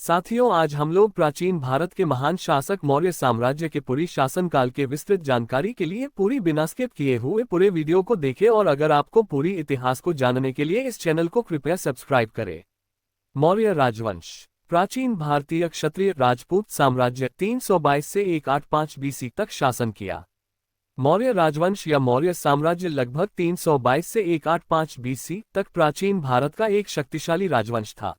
साथियों, आज हम लोग प्राचीन भारत के महान शासक मौर्य साम्राज्य के पूरी शासनकाल के विस्तृत जानकारी के लिए पूरी बिना स्किप किए हुए पूरे वीडियो को देखें। और अगर आपको पूरी इतिहास को जानने के लिए इस चैनल को कृपया सब्सक्राइब करें। मौर्य राजवंश। प्राचीन भारतीय क्षत्रिय राजपूत साम्राज्य 322 से 185 बीसी तक शासन किया। मौर्य राजवंश या मौर्य साम्राज्य लगभग 322 से 185 बीसी तक प्राचीन भारत का एक शक्तिशाली राजवंश था।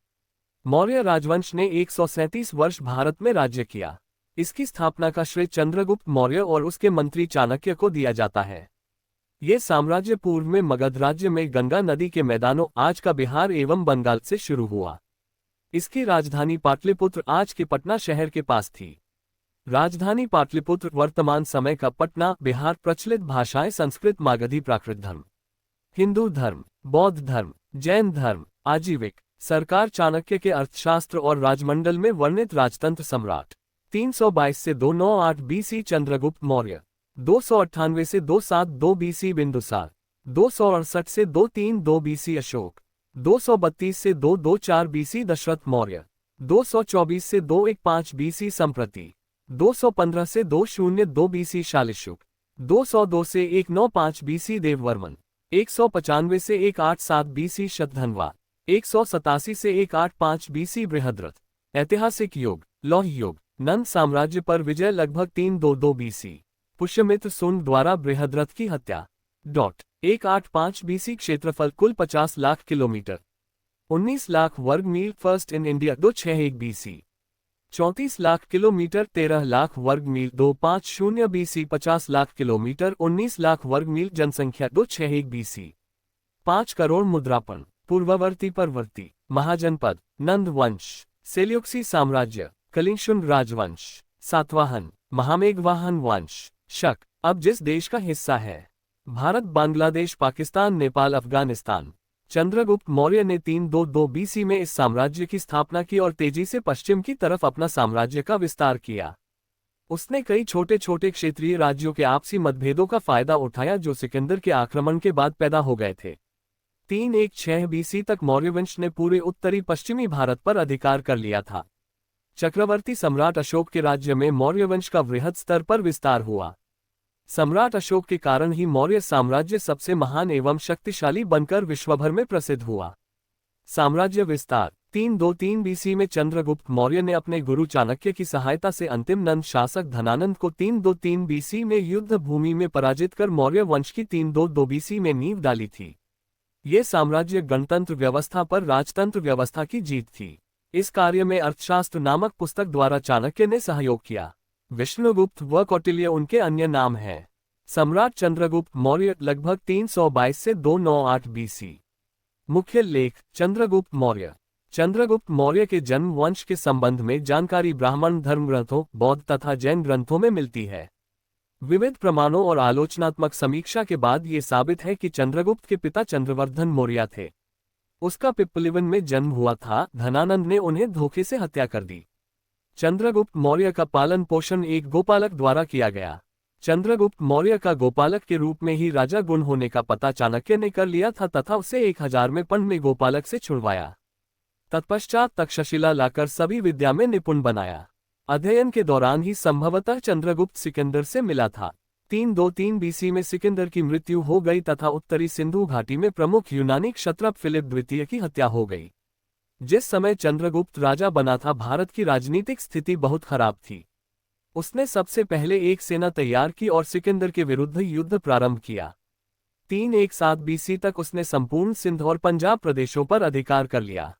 मौर्य राजवंश ने 137 वर्ष भारत में राज्य किया। इसकी स्थापना का श्रेय चंद्रगुप्त मौर्य और उसके मंत्री चाणक्य को दिया जाता है। ये साम्राज्य पूर्व में मगध राज्य में गंगा नदी के मैदानों आज का बिहार एवं बंगाल से शुरू हुआ। इसकी राजधानी पाटलिपुत्र आज के पटना शहर के पास थी। राजधानी पाटलिपुत्र वर्तमान समय का पटना बिहार। प्रचलित भाषाएं संस्कृत, मागधी, प्राकृत धर्म, हिंदू धर्म, बौद्ध धर्म, जैन धर्म, आजीविक सरकार। चाणक्य के अर्थशास्त्र और राजमंडल में वर्णित राजतंत्र सम्राट। 322 से 298 बीसी चंद्रगुप्त मौर्य, 298 से 272 बीसी बिंदुसार, 268 से 232 बीसी अशोक, 232 से 224 बीसी दशरथ मौर्य, 224 से 215 बीसी संप्रति, 215 से 202 बीसी शालिशुक, 202 से 195 बीसी देववर्मन, 195 से 187 बीसी शतधन्वा, 187 से 185 बीसी बृहद्रथ। ऐतिहासिक युग। लौह युग। नंद साम्राज्य पर विजय लगभग 322 बीसी। पुष्यमित्र सुन द्वारा बृहद्रथ की हत्या। 185 बीसी। क्षेत्रफल कुल 50 लाख किलोमीटर, 19 लाख वर्ग मील। First in India 261 BC. 34 lakh kilometre, 13 lakh वर्ग मील। 250 बीसी। 50 लाख किलोमीटर, 19 लाख वर्ग मील। जनसंख्या 261 बीसी। 5 करोड़। मुद्रापण। पूर्ववर्ती परवर्ती। महाजनपद। नंद वंश। सेल्युक्सी साम्राज्य। कलिंगशुंग राजवंश। सातवाहन। महामेघवाहन वंश। शक अब जिस देश का हिस्सा है। भारत, बांग्लादेश, पाकिस्तान, नेपाल, अफगानिस्तान। चंद्रगुप्त मौर्य ने 322 बीसी में इस साम्राज्य की स्थापना की और तेजी से पश्चिम की तरफ अपना साम्राज्य का विस्तार किया। उसने कई छोटे छोटे क्षेत्रीय राज्यों के आपसी मतभेदों का फायदा उठाया जो सिकंदर के आक्रमण के बाद पैदा हो गए थे। 316 बीसी तक मौर्यवंश ने पूरे उत्तरी पश्चिमी भारत पर अधिकार कर लिया था। चक्रवर्ती सम्राट अशोक के राज्य में मौर्यवंश का वृहद स्तर पर विस्तार हुआ। सम्राट अशोक के कारण ही मौर्य साम्राज्य सबसे महान एवं शक्तिशाली बनकर विश्वभर में प्रसिद्ध हुआ। साम्राज्य विस्तार। 323 बीसी में चंद्रगुप्त मौर्य ने अपने गुरु चाणक्य की सहायता से अंतिम नंद शासक धनानंद को 323 बीसी में युद्ध भूमि में पराजित कर मौर्य वंश की 322 बीसी में नींव डाली थी। ये साम्राज्य गणतंत्र व्यवस्था पर राजतंत्र व्यवस्था की जीत थी। इस कार्य में अर्थशास्त्र नामक पुस्तक द्वारा चाणक्य ने सहयोग किया। विष्णुगुप्त व कौटिल्य उनके अन्य नाम हैं। सम्राट चंद्रगुप्त मौर्य लगभग 322 से 298 बीसी। मुख्य लेख। चंद्रगुप्त मौर्य। चंद्रगुप्त मौर्य के जन्म वंश के संबंध में जानकारी ब्राह्मण धर्म ग्रंथों, बौद्ध तथा जैन ग्रंथों में मिलती है। विविध प्रमाणों और आलोचनात्मक समीक्षा के बाद ये साबित है कि चंद्रगुप्त के पिता चंद्रवर्धन मौर्य थे। उसका पिप्पलिवन में जन्म हुआ था। धनानंद ने उन्हें धोखे से हत्या कर दी। चंद्रगुप्त मौर्य का पालन पोषण एक गोपालक द्वारा किया गया। चंद्रगुप्त मौर्य का गोपालक के रूप में ही राजा गुण होने का पता चाणक्य ने कर लिया था तथा उसे 1000 में पण्ड में गोपालक से छुड़वाया। तत्पश्चात तक्षशिला लाकर सभी विद्या में निपुण बनाया। अध्ययन के दौरान ही संभवतः चंद्रगुप्त सिकंदर से मिला था। 323 बीसी में सिकंदर की मृत्यु हो गई तथा उत्तरी सिंधु घाटी में प्रमुख यूनानी क्षत्रप फिलिप द्वितीय की हत्या हो गई। जिस समय चंद्रगुप्त राजा बना था, भारत की राजनीतिक स्थिति बहुत खराब थी। उसने सबसे पहले एक सेना तैयार की और सिकंदर के विरुद्ध युद्ध प्रारंभ किया। 317 बीसी तक उसने संपूर्ण सिंध और पंजाब प्रदेशों पर अधिकार कर लिया।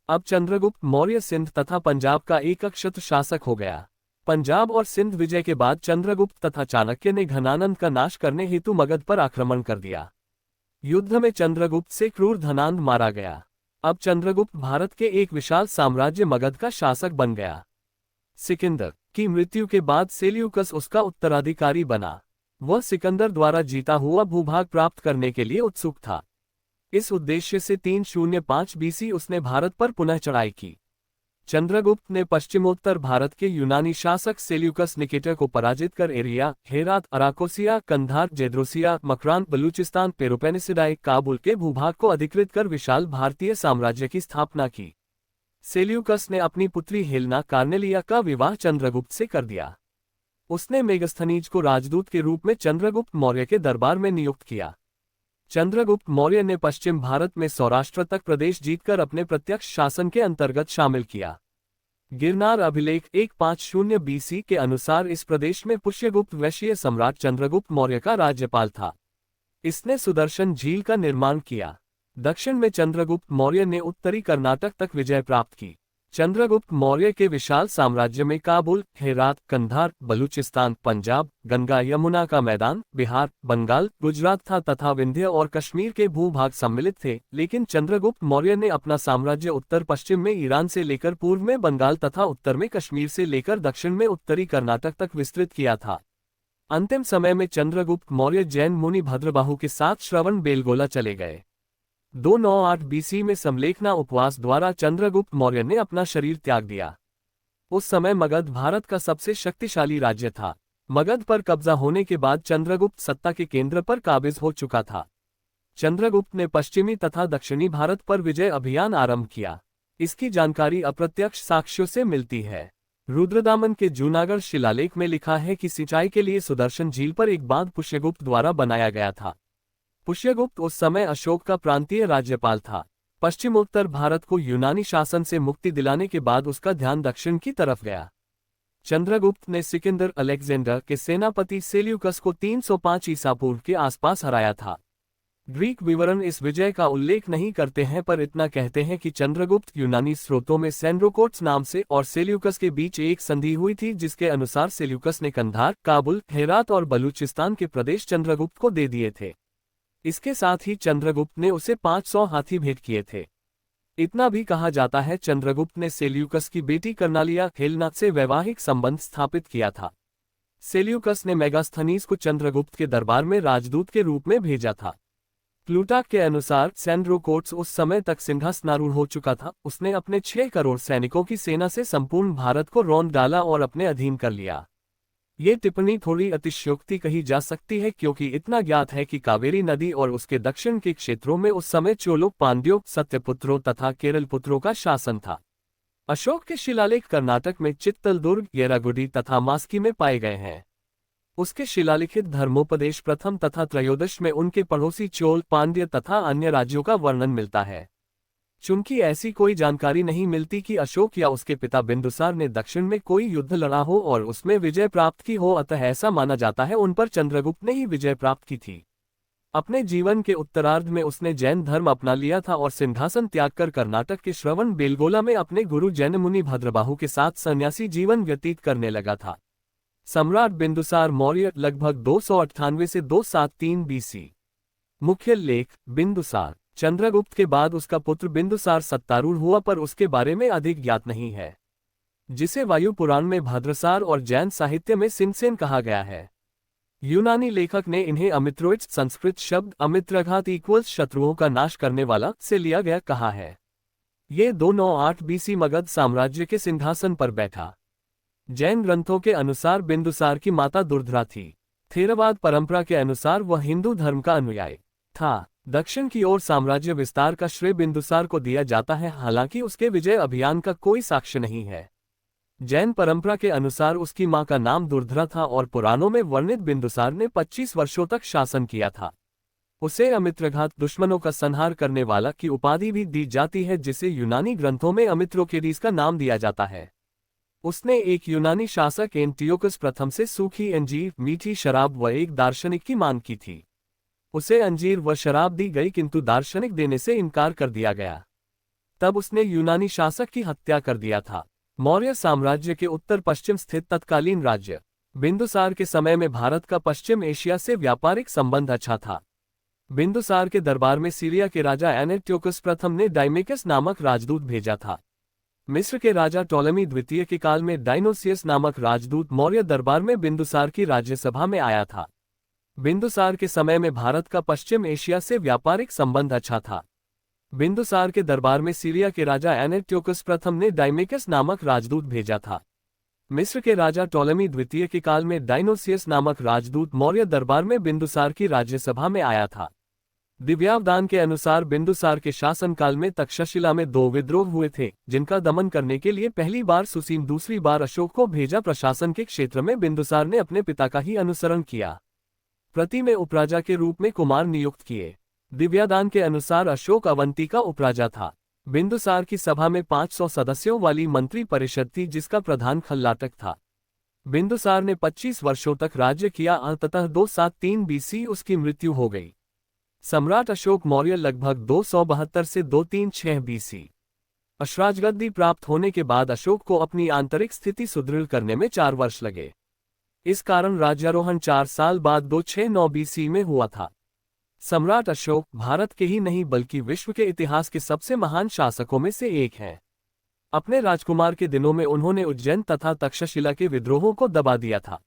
अब चंद्रगुप्त मौर्य सिंध तथा पंजाब का एकच्छत्र शासक हो गया। पंजाब और सिंध विजय के बाद चंद्रगुप्त तथा चाणक्य ने घनानंद का नाश करने हेतु मगध पर आक्रमण कर दिया। युद्ध में चंद्रगुप्त से क्रूर धनानंद मारा गया। अब चंद्रगुप्त भारत के एक विशाल साम्राज्य मगध का शासक बन गया। सिकंदर की मृत्यु के बाद सेल्यूकस उसका उत्तराधिकारी बना। वह सिकंदर द्वारा जीता हुआ भूभाग प्राप्त करने के लिए उत्सुक था। इस उद्देश्य से 305 बीसी उसने भारत पर पुनः चढ़ाई की। चंद्रगुप्त ने पश्चिमोत्तर भारत के यूनानी शासक सेल्यूकस निकेटर को पराजित कर एरिया, हेरात, अराकोसिया, कंधार, जेद्रोसिया, मकरान, बलूचिस्तान, पेरोपेनिसिडाई, काबुल के भूभाग को अधिकृत कर विशाल भारतीय साम्राज्य की स्थापना की। सेल्यूकस ने अपनी पुत्री हेलेना कार्नेलिया का विवाह चंद्रगुप्त से कर दिया। उसने मेगस्थनीज को राजदूत के रूप में चंद्रगुप्त मौर्य के दरबार में नियुक्त किया। चंद्रगुप्त मौर्य ने पश्चिम भारत में सौराष्ट्र तक प्रदेश जीतकर अपने प्रत्यक्ष शासन के अंतर्गत शामिल किया। गिरनार अभिलेख 150 BC के अनुसार इस प्रदेश में पुष्यगुप्त वैश्य सम्राट चंद्रगुप्त मौर्य का राज्यपाल था। इसने सुदर्शन झील का निर्माण किया। दक्षिण में चंद्रगुप्त मौर्य ने उत्तरी कर्नाटक तक विजय प्राप्त की। चंद्रगुप्त मौर्य के विशाल साम्राज्य में काबुल, हेरात, कंधार, बलूचिस्तान, पंजाब, गंगा यमुना का मैदान, बिहार, बंगाल, गुजरात था तथा विंध्य और कश्मीर के भूभाग सम्मिलित थे। लेकिन चंद्रगुप्त मौर्य ने अपना साम्राज्य उत्तर पश्चिम में ईरान से लेकर पूर्व में बंगाल तथा उत्तर में कश्मीर से लेकर दक्षिण में उत्तरी कर्नाटक तक विस्तृत किया था। अंतिम समय में चंद्रगुप्त मौर्य जैन मुनि भद्रबाहु के साथ श्रवण बेलगोला चले गए। 298 BC में समलेखना उपवास द्वारा चंद्रगुप्त मौर्य ने अपना शरीर त्याग दिया। उस समय मगध भारत का सबसे शक्तिशाली राज्य था। मगध पर कब्जा होने के बाद चंद्रगुप्त सत्ता के केंद्र पर काबिज हो चुका था। चंद्रगुप्त ने पश्चिमी तथा दक्षिणी भारत पर विजय अभियान आरंभ किया। इसकी जानकारी अप्रत्यक्ष साक्ष्यों से मिलती है। रुद्रदामन के जूनागढ़ शिलालेख में लिखा है कि सिंचाई के लिए सुदर्शन झील पर एक बांध पुष्यगुप्त द्वारा बनाया गया था। पुष्यगुप्त उस समय अशोक का प्रांतीय राज्यपाल था। पश्चिमोत्तर भारत को यूनानी शासन से मुक्ति दिलाने के बाद उसका ध्यान दक्षिण की तरफ गया। चंद्रगुप्त ने सिकंदर अलेक्जेंडर के सेनापति सेल्यूकस को 305 ईसा पूर्व के आसपास हराया था। ग्रीक विवरण इस विजय का उल्लेख नहीं करते हैं, पर इतना कहते हैं कि चंद्रगुप्त यूनानी स्रोतों में सेंड्रोकोट्स नाम से और सेल्यूकस के बीच एक संधि हुई थी, जिसके अनुसार सेल्यूकस ने कंधार, काबुल, हेरात और बलूचिस्तान के प्रदेश चंद्रगुप्त को दे दिए थे। इसके साथ ही चंद्रगुप्त ने उसे 500 हाथी भेंट किए थे। इतना भी कहा जाता है चंद्रगुप्त ने सेल्यूकस की बेटी कर्नालिया हेलेना से वैवाहिक संबंध स्थापित किया था। सेल्यूकस ने मेगास्थनीज को चंद्रगुप्त के दरबार में राजदूत के रूप में भेजा था। प्लूटार्क के अनुसार सेंड्रोकोट्स उस समय तक सिंहासनारूढ़ हो चुका था। उसने अपने 6 करोड़ सैनिकों की सेना से संपूर्ण भारत को रौंद डाला और अपने अधीन कर लिया। ये टिप्पणी थोड़ी अतिशयोक्ति कही जा सकती है, क्योंकि इतना ज्ञात है कि कावेरी नदी और उसके दक्षिण के क्षेत्रों में उस समय चोलों, पांड्यों, सत्यपुत्रों तथा केरल पुत्रों का शासन था। अशोक के शिलालेख कर्नाटक में चित्तल दुर्ग, येरागुडी तथा मास्की में पाए गए हैं। उसके शिलालिखित धर्मोपदेश प्रथम तथा त्रयोदश में उनके पड़ोसी चोल, पांड्य तथा अन्य राज्यों का वर्णन मिलता है। चूंकि ऐसी कोई जानकारी नहीं मिलती कि अशोक या उसके पिता बिंदुसार ने दक्षिण में कोई युद्ध लड़ा हो और उसमें विजय प्राप्त की हो, अतः ऐसा माना जाता है उन पर चंद्रगुप्त ने ही विजय प्राप्त की थी। अपने जीवन के उत्तरार्ध में उसने जैन धर्म अपना लिया था और सिंहासन त्याग कर कर्नाटक के श्रवण बेलगोला में अपने गुरु जैन मुनि भद्रबाहु के साथ सन्यासी जीवन व्यतीत करने लगा था। सम्राट बिंदुसार मौर्य लगभग 298 से 273 BC। मुख्य लेख बिंदुसार। चंद्रगुप्त के बाद उसका पुत्र बिंदुसार सत्तारूढ़ हुआ, पर उसके बारे में अधिक ज्ञात नहीं है, जिसे वायु पुराण में भद्रसार और जैन साहित्य में सिंसेन कहा गया है। यूनानी लेखक ने इन्हें अमित्रोइच, संस्कृत शब्द अमित्रघात इक्वल्स शत्रुओं का नाश करने वाला से लिया गया कहा है। ये 298 BC मगध साम्राज्य के सिंहासन पर बैठा। जैन ग्रंथों के अनुसार बिंदुसार की माता दुर्धरा थी। थेरवाद परंपरा के अनुसार वह हिंदू धर्म का अनुयायी था। दक्षिण की ओर साम्राज्य विस्तार का श्रेय बिंदुसार को दिया जाता है, हालांकि उसके विजय अभियान का कोई साक्ष्य नहीं है। जैन परंपरा के अनुसार उसकी मां का नाम दुर्धरा था और पुराणों में वर्णित बिंदुसार ने 25 वर्षों तक शासन किया था। उसे अमित्रघात, दुश्मनों का संहार करने वाला की उपाधि भी दी जाती है, जिसे यूनानी ग्रंथों में अमित्रोकेडीस का नाम दिया जाता है। उसने एक यूनानी शासक एंटियोकस प्रथम से सूखी अंजीर, मीठी शराब व एक दार्शनिक की मांग की थी। उसे अंजीर व शराब दी गई, किंतु दार्शनिक देने से इनकार कर दिया गया। तब उसने यूनानी शासक की हत्या कर दिया था। मौर्य साम्राज्य के उत्तर पश्चिम स्थित तत्कालीन राज्य बिंदुसार के समय में भारत का पश्चिम एशिया से व्यापारिक संबंध अच्छा था। बिंदुसार के दरबार में सीरिया के राजा एनेट्योकस प्रथम ने डाइमेकस नामक राजदूत भेजा था। मिस्र के राजा टोलेमी द्वितीय के काल में डायनोसियस नामक राजदूत मौर्य दरबार में बिंदुसार की राज्यसभा में आया था। बिंदुसार के समय में भारत का पश्चिम एशिया से व्यापारिक संबंध अच्छा था। बिंदुसार के दरबार में सीरिया के राजा एनेट्योकस प्रथम ने डाइमेकस नामक राजदूत भेजा था। मिस्र के राजा टोलेमी द्वितीय के काल में डायनोसियस नामक राजदूत मौर्य दरबार में बिंदुसार की राज्यसभा में आया था। दिव्यावदान के अनुसार बिंदुसार के शासनकाल में तक्षशिला में 2 विद्रोह हुए थे, जिनका दमन करने के लिए पहली बार सुसीम, दूसरी बार अशोक को भेजा। प्रशासन के क्षेत्र में बिंदुसार ने अपने पिता का ही अनुसरण किया। प्रति में उपराजा के रूप में कुमार नियुक्त किए। दिव्यादान के अनुसार अशोक अवंती का उपराजा था। बिंदुसार की सभा में 500 सदस्यों वाली मंत्री परिषद थी, जिसका प्रधान खल्लाटक था। बिंदुसार ने 25 वर्षों तक राज्य किया। अंततः 273 बीसी उसकी मृत्यु हो गई। सम्राट अशोक मौर्य लगभग 272 से 236 बीसी। अश्राजगद्दी प्राप्त होने के बाद अशोक को अपनी आंतरिक स्थिति सुदृढ़ करने में 4 वर्ष लगे। इस कारण राज्यारोहण 4 साल बाद 269 बीसी में हुआ था। सम्राट अशोक भारत के ही नहीं बल्कि विश्व के इतिहास के सबसे महान शासकों में से एक हैं। अपने राजकुमार के दिनों में उन्होंने उज्जैन तथा तक्षशिला के विद्रोहों को दबा दिया था,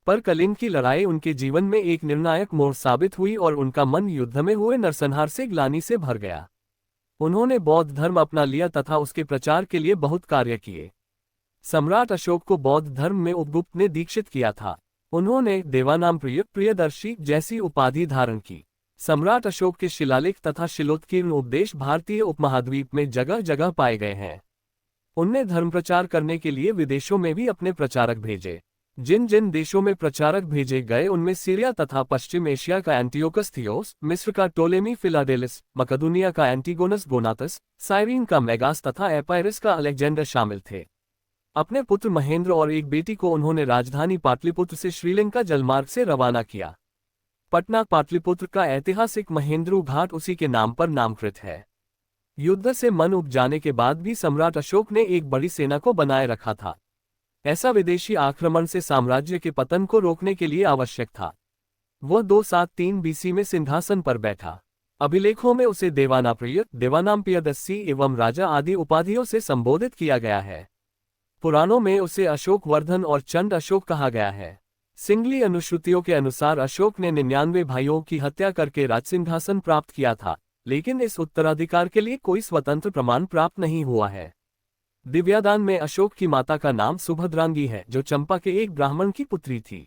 पर कलिंग की लड़ाई उनके जीवन में एक निर्णायक मोड़ साबित हुई और उनका मन युद्ध में हुए नरसंहार से ग्लानि से भर गया। उन्होंने बौद्ध धर्म अपना लिया तथा उसके प्रचार के लिए बहुत कार्य किए। सम्राट अशोक को बौद्ध धर्म में उपगुप्त ने दीक्षित किया था। उन्होंने देवानाम प्रियदर्शी जैसी उपाधि धारण की। सम्राट अशोक के शिलालेख तथा शिलोत्कीर्ण उपदेश भारतीय उपमहाद्वीप में जगह जगह पाए गए हैं। उनने धर्म प्रचार करने के लिए विदेशों में भी अपने प्रचारक भेजे। जिन जिन देशों में प्रचारक भेजे गए उनमें सीरिया तथा पश्चिम एशिया का एंटियोकस थियोस, मिस्र का टोलेमी फिलाडेलिस, मकदूनिया का एंटीगोनस गोनातस, साइरीन का मेगास तथा एपायरस का अलेक्जेंडर शामिल थे। अपने पुत्र महेंद्र और एक बेटी को उन्होंने राजधानी पाटलिपुत्र से श्रीलंका जलमार्ग से रवाना किया। पटना पाटलिपुत्र का ऐतिहासिक महेंद्रू घाट उसी के नाम पर नामकृत है। युद्ध से मन उब जाने के बाद भी सम्राट अशोक ने एक बड़ी सेना को बनाए रखा था। ऐसा विदेशी आक्रमण से साम्राज्य के पतन को रोकने के लिए आवश्यक था। वह 273 बीसी में सिंहासन पर बैठा। अभिलेखों में उसे देवानाप्रिय, देवानाम प्रियदर्शी एवं राजा आदि उपाधियों से संबोधित किया गया है। पुराणों में उसे अशोक वर्धन और चंड अशोक कहा गया है। सिंगली अनुश्रुतियों के अनुसार अशोक ने 99 भाइयों की हत्या करके राजसिंहासन प्राप्त किया था, लेकिन इस उत्तराधिकार के लिए कोई स्वतंत्र प्रमाण प्राप्त नहीं हुआ है। दिव्यादान में अशोक की माता का नाम सुभद्रांगी है, जो चंपा के एक ब्राह्मण की पुत्री थी।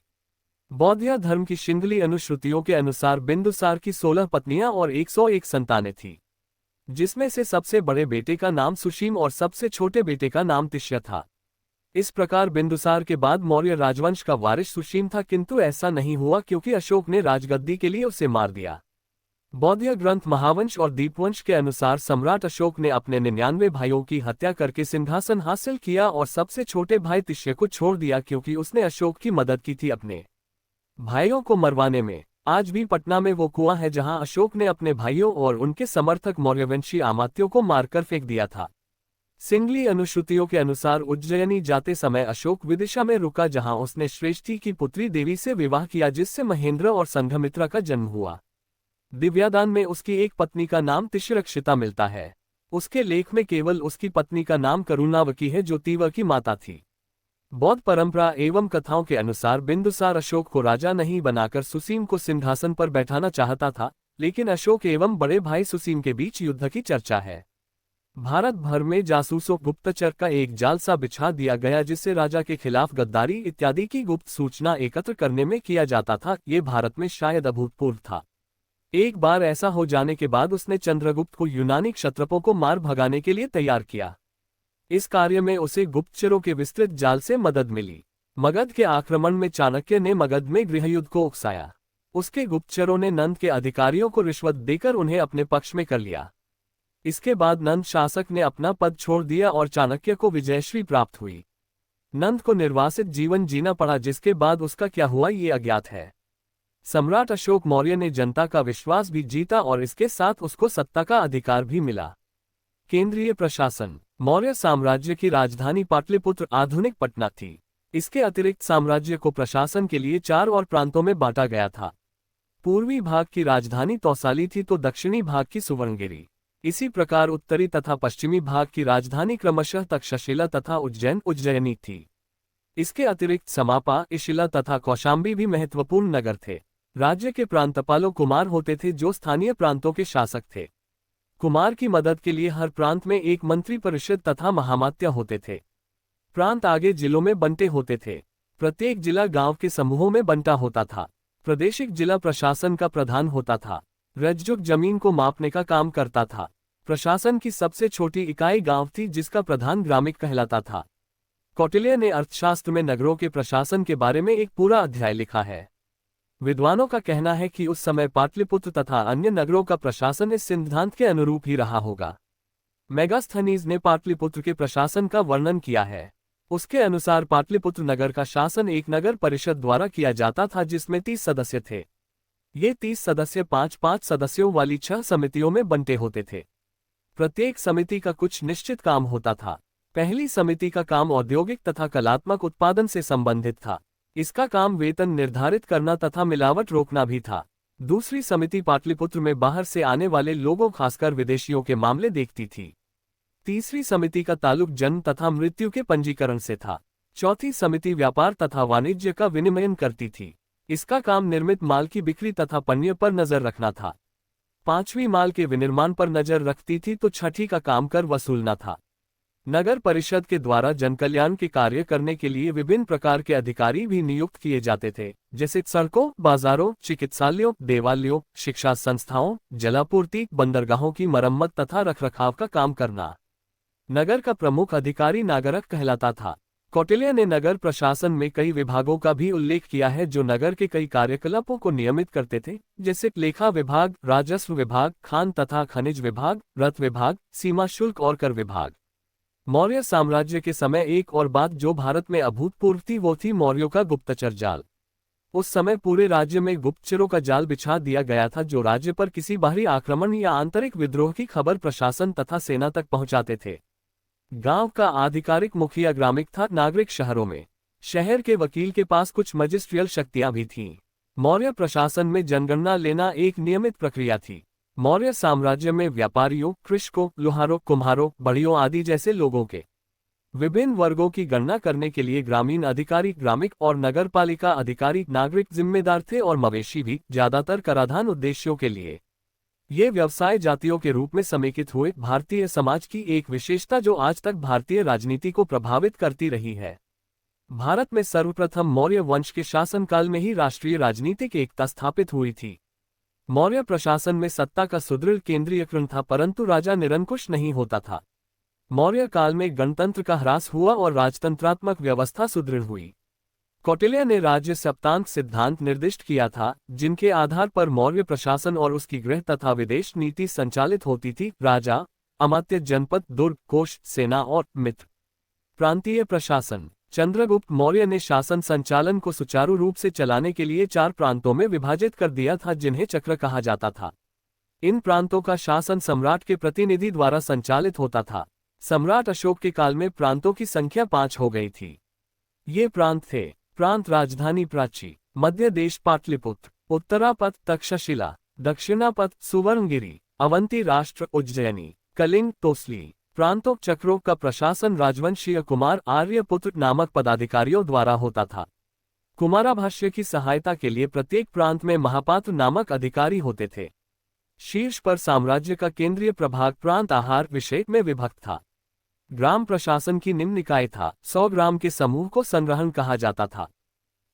बौद्ध धर्म की सिंगली अनुश्रुतियों के अनुसार बिंदुसार की 16 पत्नियां और 101 संतानें थी, जिसमें से सबसे बड़े बेटे का नाम सुशीम और सबसे छोटे बेटे का नाम तिष्य था। इस प्रकार बिंदुसार के बाद मौर्य राजवंश का वारिस सुशीम था, किंतु ऐसा नहीं हुआ क्योंकि अशोक ने राजगद्दी के लिए उसे मार दिया। बौद्ध ग्रंथ महावंश और दीपवंश के अनुसार सम्राट अशोक ने अपने 99 भाइयों की हत्या करके सिंहासन हासिल किया और सबसे छोटे भाई तिष्य को छोड़ दिया, क्योंकि उसने अशोक की मदद की थी अपने भाइयों को मरवाने में। आज भी पटना में वो कुआं है जहां अशोक ने अपने भाइयों और उनके समर्थक मौर्यवंशी अमात्यों को मारकर फेंक दिया था। सिंगली अनुश्रुतियों के अनुसार उज्जयिनी जाते समय अशोक विदिशा में रुका, जहां उसने श्रेष्ठी की पुत्री देवी से विवाह किया, जिससे महेंद्र और संघमित्रा का जन्म हुआ। दिव्यादान में उसकी एक पत्नी का नाम तिष्यरक्षिता मिलता है। उसके लेख में केवल उसकी पत्नी का नाम करुणावकी है, जो तीवर की माता थी। बौद्ध परंपरा एवं कथाओं के अनुसार बिंदुसार अशोक को राजा नहीं बनाकर सुसीम को सिंहासन पर बैठाना चाहता था, लेकिन अशोक एवं बड़े भाई सुसीम के बीच युद्ध की चर्चा है। भारत भर में जासूसों गुप्तचर का एक जाल सा बिछा दिया गया, जिससे राजा के खिलाफ गद्दारी इत्यादि की गुप्त सूचना एकत्र करने में किया जाता था। ये भारत में शायद अभूतपूर्व था। एक बार ऐसा हो जाने के बाद उसने चंद्रगुप्त को यूनानी क्षत्रपों को मार भगाने के लिए तैयार किया। इस कार्य में उसे गुप्तचरों के विस्तृत जाल से मदद मिली। मगध के आक्रमण में चाणक्य ने मगध में गृहयुद्ध को उकसाया। उसके गुप्तचरों ने नंद के अधिकारियों को रिश्वत देकर उन्हें अपने पक्ष में कर लिया। इसके बाद नंद शासक ने अपना पद छोड़ दिया और चाणक्य को विजयश्री प्राप्त हुई। नंद को निर्वासित जीवन जीना पड़ा, जिसके बाद उसका क्या हुआ ये अज्ञात है। सम्राट अशोक मौर्य ने जनता का विश्वास भी जीता और इसके साथ उसको सत्ता का अधिकार भी मिला। केंद्रीय प्रशासन। मौर्य साम्राज्य की राजधानी पाटलिपुत्र आधुनिक पटना थी। इसके अतिरिक्त साम्राज्य को प्रशासन के लिए 4 और प्रांतों में बांटा गया था। पूर्वी भाग की राजधानी तौसाली थी तो दक्षिणी भाग की सुवर्णगिरी। इसी प्रकार उत्तरी तथा पश्चिमी भाग की राजधानी क्रमशः तक्षशिला तथा उज्जयिनी थी। इसके अतिरिक्त समापा, इशिला तथा कौशाम्बी भी महत्वपूर्ण नगर थे। राज्य के प्रांतपालों कुमार होते थे, जो स्थानीय प्रांतों के शासक थे। कुमार की मदद के लिए हर प्रांत में एक मंत्री परिषद तथा महामात्य होते थे। प्रांत आगे जिलों में बंटे होते थे। प्रत्येक जिला गांव के समूहों में बंटा होता था। प्रादेशिक जिला प्रशासन का प्रधान होता था। रज्जुक जमीन को मापने का काम करता था। प्रशासन की सबसे छोटी इकाई गांव थी जिसका प्रधान ग्रामिक कहलाता था। कौटिल्य ने अर्थशास्त्र में नगरों के प्रशासन के बारे में एक पूरा अध्याय लिखा है। विद्वानों का कहना है कि उस समय पाटलिपुत्र तथा अन्य नगरों का प्रशासन इस सिद्धांत के अनुरूप ही रहा होगा। मेगास्थनीज ने पाटलिपुत्र के प्रशासन का वर्णन किया है। उसके अनुसार पाटलिपुत्र नगर का शासन एक नगर परिषद द्वारा किया जाता था जिसमें 30 सदस्य थे। ये 30 सदस्य 5-5 सदस्यों वाली 6 समितियों में बंटे होते थे। प्रत्येक समिति का कुछ निश्चित काम होता था। पहली समिति का काम औद्योगिक तथा कलात्मक उत्पादन से संबंधित था। इसका काम वेतन निर्धारित करना तथा मिलावट रोकना भी था। दूसरी समिति पाटलिपुत्र में बाहर से आने वाले लोगों खासकर विदेशियों के मामले देखती थी। तीसरी समिति का ताल्लुक जन्म तथा मृत्यु के पंजीकरण से था। चौथी समिति व्यापार तथा वाणिज्य का विनिमयन करती थी। इसका काम निर्मित माल की बिक्री तथा पण्य पर नजर रखना था। पांचवी माल के विनिर्माण पर नजर रखती थी तो छठी का काम कर वसूलना था। नगर परिषद के द्वारा जनकल्याण के कार्य करने के लिए विभिन्न प्रकार के अधिकारी भी नियुक्त किए जाते थे, जैसे सड़कों, बाजारों, चिकित्सालयों, देवालयों, शिक्षा संस्थाओं, जलापूर्ति, बंदरगाहों की मरम्मत तथा रखरखाव का काम करना। नगर का प्रमुख अधिकारी नागरक कहलाता था। कौटिल्य ने नगर प्रशासन में कई विभागों का भी उल्लेख किया है जो नगर के कई कार्यकलापों को नियमित करते थे, जैसे लेखा विभाग, राजस्व विभाग, खान तथा खनिज विभाग, रथ विभाग, सीमा शुल्क और कर विभाग। मौर्य साम्राज्य के समय एक और बात जो भारत में अभूतपूर्व थी वो थी मौर्यों का गुप्तचर जाल। उस समय पूरे राज्य में गुप्तचरों का जाल बिछा दिया गया था जो राज्य पर किसी बाहरी आक्रमण या आंतरिक विद्रोह की खबर प्रशासन तथा सेना तक पहुंचाते थे। गांव का आधिकारिक मुखिया ग्रामिक था, नागरिक शहरों में। शहर के वकील के पास कुछ मजिस्ट्रियल शक्तियां भी थीं। मौर्य प्रशासन में जनगणना लेना एक नियमित प्रक्रिया थी। मौर्य साम्राज्य में व्यापारियों, कृषकों, लोहारों, कुम्हारों, बढ़ियों आदि जैसे लोगों के विभिन्न वर्गों की गणना करने के लिए ग्रामीण अधिकारी, ग्रामिक और नगरपालिका अधिकारी, नागरिक जिम्मेदार थे और मवेशी भी, ज्यादातर कराधान उद्देश्यों के लिए। ये व्यवसाय जातियों के रूप में समेकित हुए। भारतीय समाज की एक विशेषता जो आज तक भारतीय राजनीति को प्रभावित करती रही है। भारत में सर्वप्रथम मौर्य वंश के शासनकाल में ही राष्ट्रीय राजनीतिक एकता स्थापित हुई थी। मौर्य प्रशासन में सत्ता का सुदृढ़ केंद्रीयकरण था, परंतु राजा निरंकुश नहीं होता था। मौर्य काल में गणतंत्र का ह्रास हुआ और राजतंत्रात्मक व्यवस्था सुदृढ़ हुई। कौटिल्य ने राज्य सप्तांक सिद्धांत निर्दिष्ट किया था, जिनके आधार पर मौर्य प्रशासन और उसकी गृह तथा विदेश नीति संचालित होती थी। राजा, अमात्य, जनपद, दुर्ग, कोष, सेना और मित्र। प्रांतीय प्रशासन। चंद्रगुप्त मौर्य ने शासन संचालन को सुचारू रूप से चलाने के लिए 4 प्रांतों में विभाजित कर दिया था, जिन्हें चक्र कहा जाता था। इन प्रांतों का शासन सम्राट के प्रतिनिधि द्वारा संचालित होता था। सम्राट अशोक के काल में प्रांतों की संख्या 5 हो गई थी। ये प्रांत थे: प्रांत राजधानी प्राची, मध्य देश पाटलिपुत्र, उत्तरापथ तक्षशिला, दक्षिणापथ सुवर्णगिरी, अवंती राष्ट्र उज्जैनी, कलिंग तोसली। प्रांतों चक्रों का प्रशासन राजवंशीय कुमार आर्यपुत्र नामक पदाधिकारियों द्वारा होता था। कुमाराभाष्य की सहायता के लिए प्रत्येक प्रांत में महापात्र नामक अधिकारी होते थे। शीर्ष पर साम्राज्य का केंद्रीय प्रभाग प्रांत आहार विषय में विभक्त था। ग्राम प्रशासन की निम्न निकाय था। 100 ग्राम के समूह को संग्रहण कहा जाता था।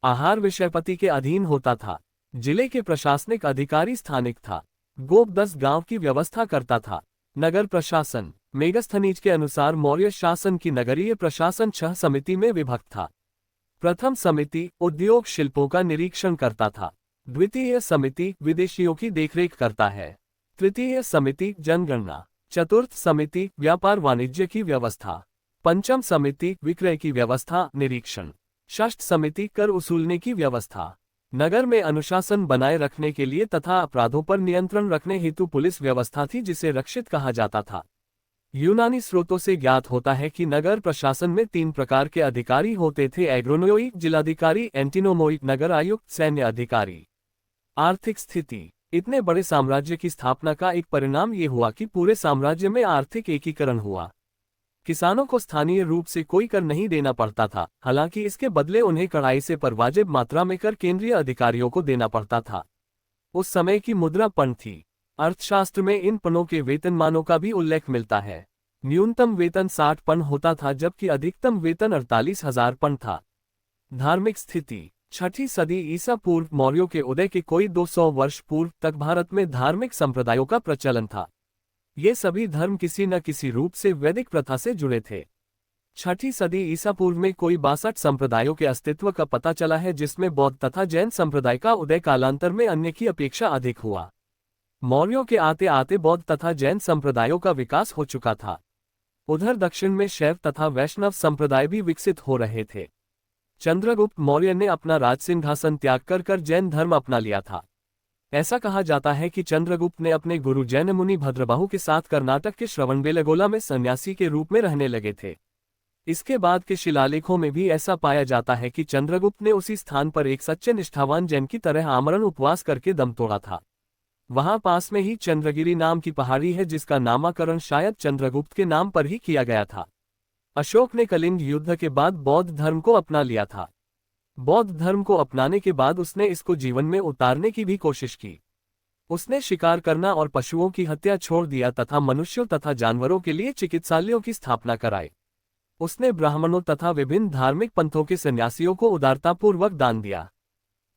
आहार विषयपति के अधीन होता था। जिले के प्रशासनिक अधिकारी स्थानिक था। गोप 10 गांव की व्यवस्था करता था। नगर प्रशासन। मेगास्थनीज के अनुसार मौर्य शासन की नगरीय प्रशासन 6 समिति में विभक्त था। प्रथम समिति उद्योग शिल्पों का निरीक्षण करता था। द्वितीय समिति विदेशियों की देखरेख करता है। तृतीय समिति जनगणना। चतुर्थ समिति व्यापार वाणिज्य की व्यवस्था। पंचम समिति विक्रय की व्यवस्था निरीक्षण। षष्ठ समिति कर वसूलने की व्यवस्था। नगर में अनुशासन बनाए रखने के लिए तथा अपराधों पर नियंत्रण रखने हेतु पुलिस व्यवस्था थी, जिसे रक्षित कहा जाता था। यूनानी स्रोतों से ज्ञात होता है कि नगर प्रशासन में 3 प्रकार के अधिकारी होते थे: एग्रोनोइक जिलाधिकारी, एंटिनोमोइक नगर आयुक्त, सैन्य अधिकारी। आर्थिक स्थिति। इतने बड़े साम्राज्य की स्थापना का एक परिणाम ये हुआ कि पूरे साम्राज्य में आर्थिक एकीकरण हुआ। किसानों को स्थानीय रूप से कोई कर नहीं देना पड़ता था, हालांकि इसके बदले उन्हें कड़ाई से पर वाजिब मात्रा में कर केंद्रीय अधिकारियों को देना पड़ता था। उस समय की मुद्रा पण थी। अर्थशास्त्र में इन पणों के वेतनमानों का भी उल्लेख मिलता है। न्यूनतम वेतन 60 पण होता था, जबकि अधिकतम वेतन 48,000 पण था। धार्मिक स्थिति। छठी सदी ईसा पूर्व मौर्यों के उदय के कोई 200 वर्ष पूर्व तक भारत में धार्मिक संप्रदायों का प्रचलन था। ये सभी धर्म किसी न किसी रूप से वैदिक प्रथा से जुड़े थे। छठी सदी ईसा पूर्व में कोई 62 संप्रदायों के अस्तित्व का पता चला है, जिसमें बौद्ध तथा जैन संप्रदाय का उदय कालांतर में अन्य की अपेक्षा अधिक हुआ। मौर्यों के आते आते बौद्ध तथा जैन संप्रदायों का विकास हो चुका था। उधर दक्षिण में शैव तथा वैष्णव संप्रदाय भी विकसित हो रहे थे। चंद्रगुप्त मौर्य ने अपना राज सिंहासन त्याग कर जैन धर्म अपना लिया था। ऐसा कहा जाता है कि चंद्रगुप्त ने अपने गुरु जैन मुनि भद्रबाहु के साथ कर्नाटक के श्रवणबेलगोला में सन्यासी के रूप में रहने लगे थे। इसके बाद के शिलालेखों में भी ऐसा पाया जाता है कि चंद्रगुप्त ने उसी स्थान पर एक सच्चे निष्ठावान जैन की तरह आमरण उपवास करके दम तोड़ा था। वहां पास में ही चंद्रगिरी नाम की पहाड़ी है, जिसका नामकरण शायद चंद्रगुप्त के नाम पर ही किया गया था। अशोक ने कलिंग युद्ध के बाद बौद्ध धर्म को अपना लिया था। बौद्ध धर्म को अपनाने के बाद उसने इसको जीवन में उतारने की भी कोशिश की। उसने शिकार करना और पशुओं की हत्या छोड़ दिया तथा मनुष्यों तथा जानवरों के लिए चिकित्सालयों की स्थापना कराई। उसने ब्राह्मणों तथा विभिन्न धार्मिक पंथों के सन्यासियों को उदारतापूर्वक दान दिया।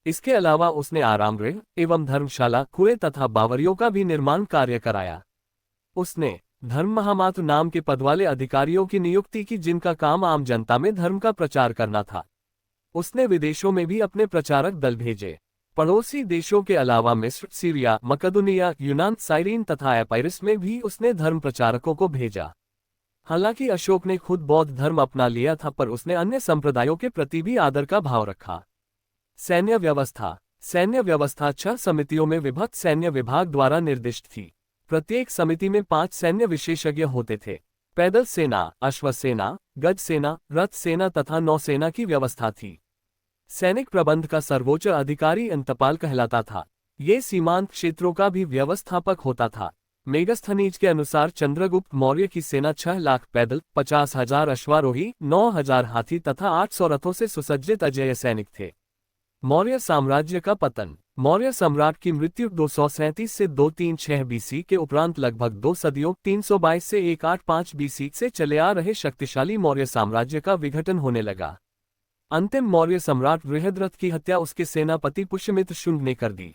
इसके अलावा उसने आराम गृह एवं धर्मशाला, कुएं तथा बावरियों का भी निर्माण कार्य कराया। उसने धर्म महामात्र नाम के पद वाले अधिकारियों की नियुक्ति की, जिनका काम आम जनता में धर्म का प्रचार करना था। उसने विदेशों में भी अपने प्रचारक दल भेजे। पड़ोसी देशों के अलावा मिस्र, सीरिया, मकदूनिया, यूनान, साइरीन तथा एपाइरस में भी उसने धर्म प्रचारकों को भेजा। हालांकि अशोक ने खुद बौद्ध धर्म अपना लिया था, पर उसने अन्य संप्रदायों के प्रति भी आदर का भाव रखा। सैन्य व्यवस्था 6 समितियों में विभक्त सैन्य विभाग द्वारा निर्दिष्ट थी। प्रत्येक समिति में 5 सैन्य विशेषज्ञ होते थे। पैदल सेना, अश्व सेना, गज सेना, रथ सेना तथा नौसेना की व्यवस्था थी। सैनिक प्रबंध का सर्वोच्च अधिकारी अंतपाल कहलाता था। ये सीमांत क्षेत्रों का भी व्यवस्थापक होता था। मेगस्थनीज के अनुसार चंद्रगुप्त मौर्य की सेना 6 लाख पैदल, 50,000 अश्वारोही, 9,000 हाथी तथा 800 रथों से सुसज्जित अजेय सैनिक थे। मौर्य साम्राज्य का पतन। मौर्य सम्राट की मृत्यु 237 से 236 बीसी के उपरांत लगभग 2 सदियों 322 से 185 बीसी से चले आ रहे शक्तिशाली मौर्य साम्राज्य का विघटन होने लगा। अंतिम मौर्य सम्राट बृहद्रथ की हत्या उसके सेनापति पुष्यमित्र शुंग ने कर दी।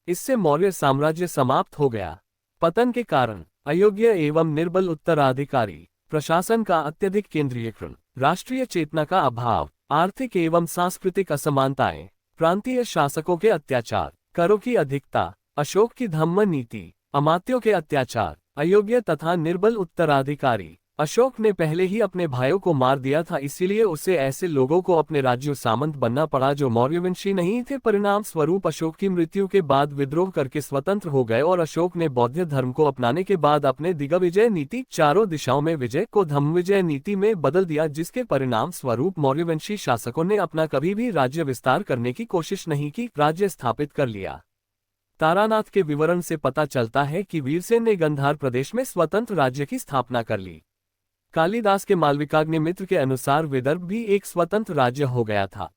इससे मौर्य साम्राज्य समाप्त हो गया। पतन के कारण अयोग्य एवं निर्बल उत्तराधिकारी, प्रशासन का अत्यधिक केंद्रीयकरण, राष्ट्रीय चेतना का अभाव, आर्थिक एवं सांस्कृतिक असमानताएं, प्रांतीय शासकों के अत्याचार, करों की अधिकता, अशोक की धम्म नीति, अमात्यों के अत्याचार, अयोग्य तथा निर्बल उत्तराधिकारी। अशोक ने पहले ही अपने भाइयों को मार दिया था, इसीलिए उसे ऐसे लोगों को अपने राज्यों सामंत बनना पड़ा जो मौर्यवंशी नहीं थे। परिणाम स्वरूप अशोक की मृत्यु के बाद विद्रोह करके स्वतंत्र हो गए और अशोक ने बौद्ध धर्म को अपनाने के बाद अपने दिग्विजय नीति, चारों दिशाओं में विजय, को धम्मविजय नीति में बदल दिया, जिसके परिणाम स्वरूप मौर्यवंशी शासकों ने अपना कभी भी राज्य विस्तार करने की कोशिश नहीं की, राज्य स्थापित कर लिया। तारानाथ के विवरण से पता चलता है कि वीरसेन ने गंधार प्रदेश में स्वतंत्र राज्य की स्थापना कर ली। कालिदास के मालविकाग्निमित्र के अनुसार विदर्भ भी एक स्वतंत्र राज्य हो गया था।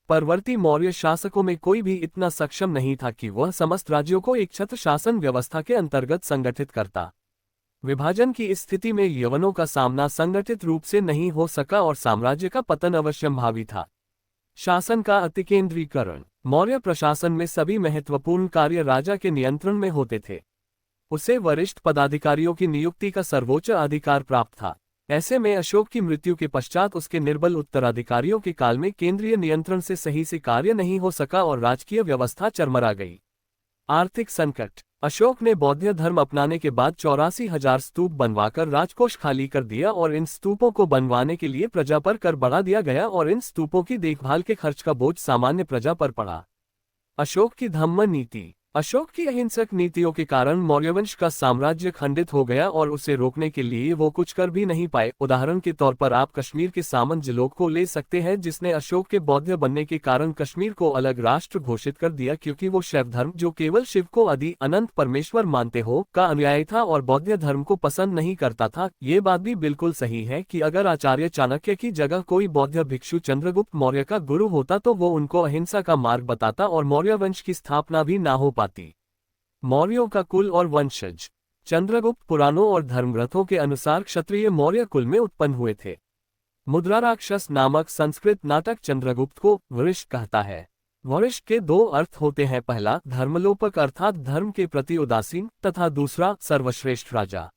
परवर्ती मौर्य शासकों में कोई भी इतना सक्षम नहीं था कि वह समस्त राज्यों को एक छत्र शासन व्यवस्था के अंतर्गत संगठित करता। विभाजन की इस स्थिति में यवनों का सामना संगठित रूप से नहीं हो सका और साम्राज्य का पतन अवश्यंभावी था। शासन का अतिकेंद्रीकरण। मौर्य प्रशासन में सभी महत्वपूर्ण कार्य राजा के नियंत्रण में होते थे। उसे वरिष्ठ पदाधिकारियों की नियुक्ति का सर्वोच्च अधिकार प्राप्त था। ऐसे में अशोक की मृत्यु के पश्चात उसके निर्बल उत्तराधिकारियों के काल में केंद्रीय नियंत्रण से सही से कार्य नहीं हो सका और राजकीय व्यवस्था चरमरा गई। आर्थिक संकट। अशोक ने बौद्ध धर्म अपनाने के बाद 84,000 स्तूप बनवाकर राजकोष खाली कर दिया और इन स्तूपों को बनवाने के लिए प्रजा पर कर बढ़ा दिया गया और इन स्तूपों की देखभाल के खर्च का बोझ सामान्य प्रजा पर पड़ा। अशोक की धम्म नीति। अशोक की अहिंसक नीतियों के कारण मौर्यवंश का साम्राज्य खंडित हो गया और उसे रोकने के लिए वो कुछ कर भी नहीं पाए। उदाहरण के तौर पर आप कश्मीर के सामंत जलोग को ले सकते हैं, जिसने अशोक के बौद्ध बनने के कारण कश्मीर को अलग राष्ट्र घोषित कर दिया, क्योंकि वो शैव धर्म, जो केवल शिव को आदि अनंत परमेश्वर मानते हो, का अनुयायी था और बौद्ध धर्म को पसंद नहीं करता था। ये बात भी बिल्कुल सही है कि अगर आचार्य चाणक्य की जगह कोई बौद्ध भिक्षु चंद्रगुप्त मौर्य का गुरु होता तो वो उनको अहिंसा का मार्ग बताता और मौर्य वंश की स्थापना भी ना हो पाती। मौर्यों का कुल और वंशज। चंद्रगुप्त पुराणों और धर्मग्रंथों के अनुसार क्षत्रिय मौर्य कुल में उत्पन्न हुए थे। मुद्राराक्षस नामक संस्कृत नाटक चंद्रगुप्त को वृष कहता है। वृष के दो अर्थ होते हैं, पहला धर्मलोपक अर्थात धर्म के प्रति उदासीन तथा दूसरा सर्वश्रेष्ठ राजा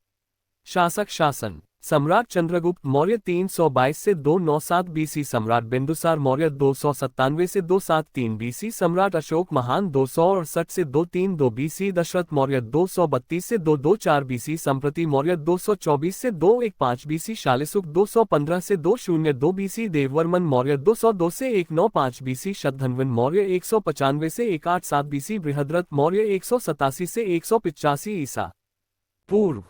शासक शासन। सम्राट चंद्रगुप्त मौर्य 322 से 297 बीसी, सम्राट बिंदुसार मौर्य 297 से 273 बीसी, सम्राट अशोक महान 268 से 232 बीसी, दशरथ मौर्य 232 से 224 बीसी, संप्रति मौर्य 224 से 215 बीसी, शालिसुख 215 से 202 बीसी, देववर्मन मौर्य 202 से 195 बीसी, शतधन्वन मौर्य 195 से 187 बीसी, बृहद्रथ मौर्य 187 से 185 ईसा पूर्व।